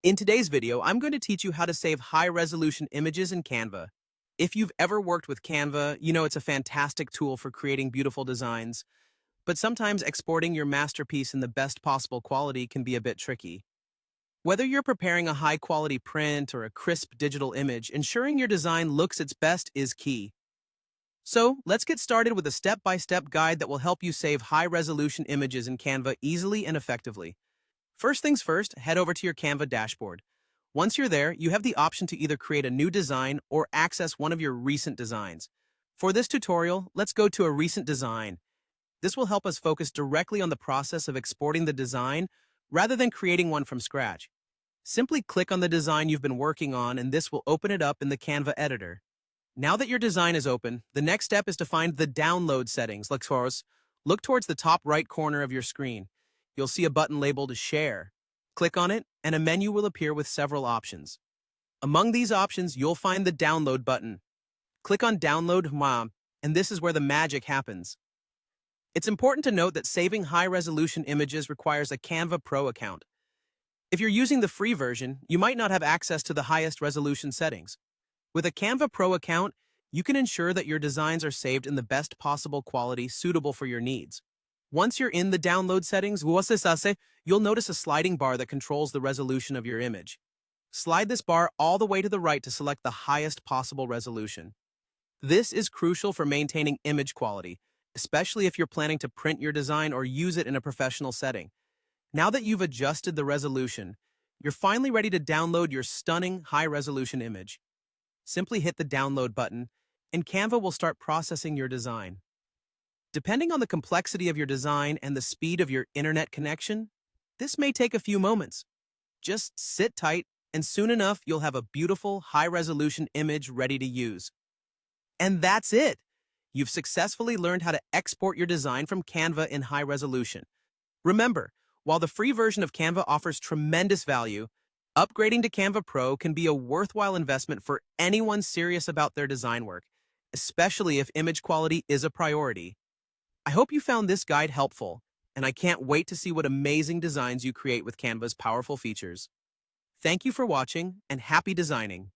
In today's video, I'm going to teach you how to save high-resolution images in Canva. If you've ever worked with Canva, you know it's a fantastic tool for creating beautiful designs, but sometimes exporting your masterpiece in the best possible quality can be a bit tricky. Whether you're preparing a high-quality print or a crisp digital image, ensuring your design looks its best is key. So, let's get started with a step-by-step guide that will help you save high-resolution images in Canva easily and effectively. First things first, head over to your Canva dashboard. Once you're there, you have the option to either create a new design or access one of your recent designs. For this tutorial, let's go to a recent design. This will help us focus directly on the process of exporting the design rather than creating one from scratch. Simply click on the design you've been working on and this will open it up in the Canva editor. Now that your design is open, the next step is to find the download settings. Look towards the top right corner of your screen. You'll see a button labeled Share. Click on it, and a menu will appear with several options. Among these options, you'll find the Download button. Click on Download Now, and this is where the magic happens. It's important to note that saving high-resolution images requires a Canva Pro account. If you're using the free version, you might not have access to the highest resolution settings. With a Canva Pro account, you can ensure that your designs are saved in the best possible quality suitable for your needs. Once you're in the download settings, you'll notice a sliding bar that controls the resolution of your image. Slide this bar all the way to the right to select the highest possible resolution. This is crucial for maintaining image quality, especially if you're planning to print your design or use it in a professional setting. Now that you've adjusted the resolution, you're finally ready to download your stunning high-resolution image. Simply hit the download button, and Canva will start processing your design. Depending on the complexity of your design and the speed of your internet connection, this may take a few moments. Just sit tight, and soon enough, you'll have a beautiful, high-resolution image ready to use. And that's it! You've successfully learned how to export your design from Canva in high resolution. Remember, while the free version of Canva offers tremendous value, upgrading to Canva Pro can be a worthwhile investment for anyone serious about their design work, especially if image quality is a priority. I hope you found this guide helpful, and I can't wait to see what amazing designs you create with Canva's powerful features. Thank you for watching, and happy designing!